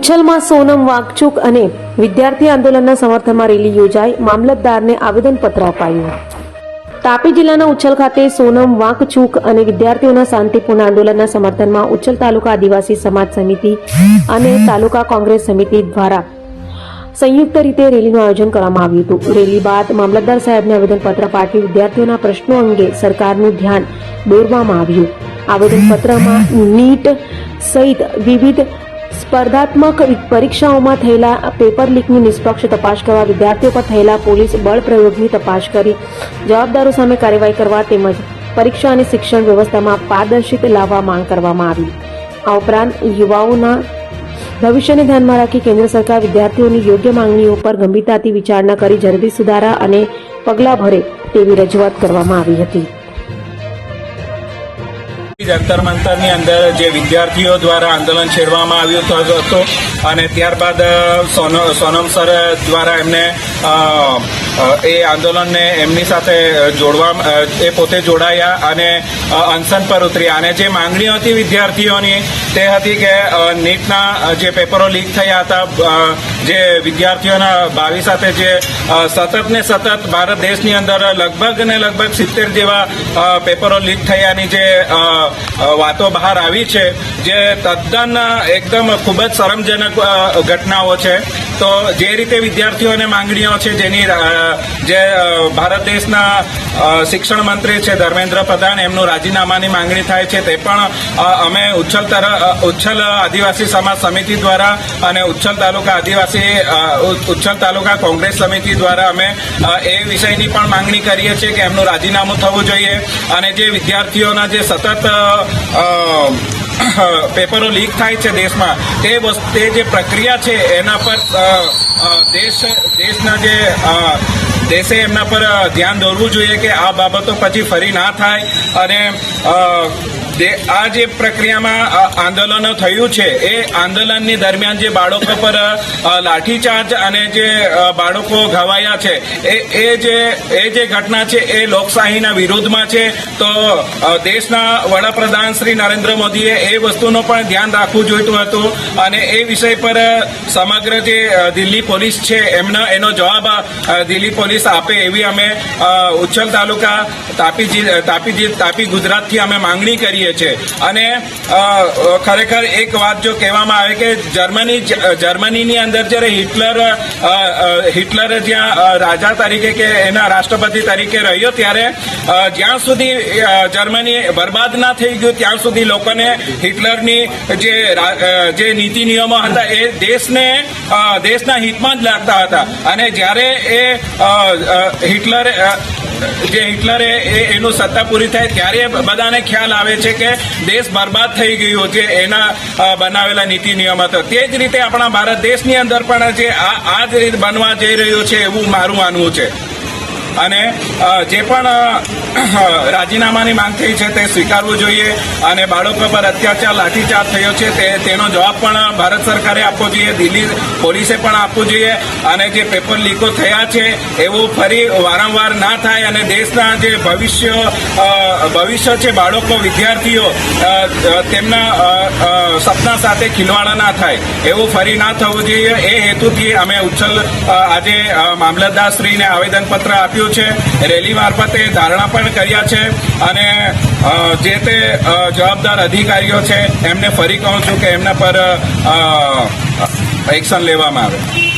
ઉચ્છલમાં સોનમ વાંગચુક અને વિદ્યાર્થી આંદોલનના સમર્થનમાં રેલી યોજાઈ, મામલતદારને આવેદનપત્ર અપાયું. તાપી જિલ્લાના ઉચ્છલ ખાતે સોનમ વાંગચુક અને વિદ્યાર્થીઓના શાંતિપૂર્ણ આંદોલનના સમર્થનમાં ઉચ્છલ તાલુકા આદિવાસી સમાજ સમિતિ અને તાલુકા કોંગ્રેસ સમિતિ દ્વારા સંયુક્ત રીતે રેલીનું આયોજન કરવામાં આવ્યું હતું. રેલી બાદ મામલતદાર સાહેબને આવેદનપત્ર પાઠવી વિદ્યાર્થીઓના પ્રશ્નો અંગે સરકારનું ધ્યાન દોરવામાં આવ્યું. આવેદનપત્રમાં નીટ સહિત વિવિધ સ્પર્ધાત્મક પરીક્ષાઓમાં થયેલા પેપર લીકની નિષ્પક્ષ તપાસ કરવા, વિદ્યાર્થીઓ પર થયેલા પોલીસ બળ પ્રયોગની તપાસ કરી જવાબદારો સામે કાર્યવાહી કરવા તેમજ પરીક્ષા અને શિક્ષણ વ્યવસ્થામાં પારદર્શિતા લાવવા માંગ કરવામાં આવી. આ ઉપરાંત યુવાઓના ભવિષ્યને ધ્યાનમાં રાખી કેન્દ્ર સરકાર વિદ્યાર્થીઓની યોગ્ય માંગણીઓ પર ગંભીરતાથી વિચારણા કરી જરૂરી સુધારા અને પગલાં ભરે તેવી રજૂઆત કરવામાં આવી હતી. જંતર મંતરની અંદર જે વિદ્યાર્થીઓ દ્વારા આંદોલન છેડવામાં આવ્યું હતું અને ત્યારબાદ સોનમ સર દ્વારા એમને એ આંદોલનને એમની સાથે એ પોતે જોડાયા અને અનશન પર ઉતર્યા. અને જે માંગણીઓ હતી વિદ્યાર્થીઓની તે હતી કે નીટના જે પેપરો લીક થયા હતા, જે વિદ્યાર્થીઓના ભાવિ સાથે જે સતત ને સતત ભારત દેશની અંદર લગભગ 70 જેવા પેપરો લીક થયાની જે વાતો બહાર આવી છે, જે તદ્દન એકદમ ખૂબ જ શરમજનક ઘટનાઓ છે. તો જે રીતે વિદ્યાર્થીઓને માંગણીઓ છે, જેની જે ભારત દેશના શિક્ષણ મંત્રી છે ધર્મેન્દ્ર પ્રધાન, એમનું રાજીનામાની માંગણી થાય છે, તે પણ અમે ઉચ્છલ આદિવાસી સમાજ સમિતિ દ્વારા અને ઉચ્છલ તાલુકા કોંગ્રેસ સમિતિ દ્વારા અમે એ વિષયની પણ માંગણી કરીએ છીએ કે એમનું રાજીનામું થવું જોઈએ અને જે વિદ્યાર્થીઓના જે સતત પેપરો લીક થાય છે દેશમાં, તે જે પ્રક્રિયા છે એના પર દેશના જે દેશે એમના પર ધ્યાન દોરવું જોઈએ કે આ બાબતો પછી ફરી ના થાય. અને આ જે પ્રક્રિયામાં આંદોલનો થયું છે એ આંદોલનની દરમિયાન જે બાળકો પર લાઠીચાર્જ અને જે બાળકો ઘવાયા છે એ જે ઘટના છે એ લોકશાહીના વિરોધમાં છે. તો દેશના વડાપ્રધાન શ્રી નરેન્દ્ર મોદીએ એ વસ્તુનો પણ ધ્યાન રાખવું જોઈતું હતું અને એ વિષય પર સમગ્ર જે દિલ્હી પોલીસ છે એનો જવાબ દિલ્હી પોલીસ આપે એવી અમે ઉચ્છલ તાલુકા તાપી ગુજરાતથી અમે માંગણી કરીએ છે. અને ખરેખર એક વાત જો કહેવામાં આવે કે જર્મનીની અંદર જ્યારે હિટલર જ્યાં રાજા તરીકે કે એના રાષ્ટ્રપતિ તરીકે રહ્યો, ત્યારે જ્યાં સુધી જર્મની બરબાદ ના થઈ ગયું ત્યાં સુધી લોકોને હિટલરની જે નીતિ નિયમો હતા એ દેશના હિતમાં જ લાગતા હતા. અને જ્યારે હિટલરે એનું સત્તા પૂરી થાય ત્યારે બધાને ખ્યાલ આવે છે કે દેશ બરબાદ થઈ ગયો છે એના બનાવેલા નીતિ નિયમ હતો. તે જ રીતે આપણા ભારત દેશની અંદર પણ જે આ જ રીતે બનવા જઈ રહ્યો છે એવું મારું માનવું છે. અને જે પણ રાજીનામાની માંગ થઈ છે તે સ્વીકારવું જોઈએ અને બાળકો પર અત્યાચાર લાઠીચાર્જ થયો છે તેનો જવાબ પણ ભારત સરકારે આપવો જોઈએ, દિલ્હી પોલીસે પણ આપવું જોઈએ. અને જે પેપર લીકો થયા છે એવું ફરી વારંવાર ના થાય અને દેશના જે ભવિષ્ય છે, બાળકો, વિદ્યાર્થીઓ, તેમના સપના સાથે ખિલવાડા ના થાય એવું ફરી ના થવું જોઈએ. એ હેતુથી અમે ઉચ્છલ આજે મામલતદારશ્રીને આવેદનપત્ર આપ્યું છે, રેલી મારફતે ધારણા પણ કર્યા છે અને જે તે જવાબદાર અધિકારીઓ છે એમને ફરી કહું છું કે એમના પર એક્શન લેવામાં આવે.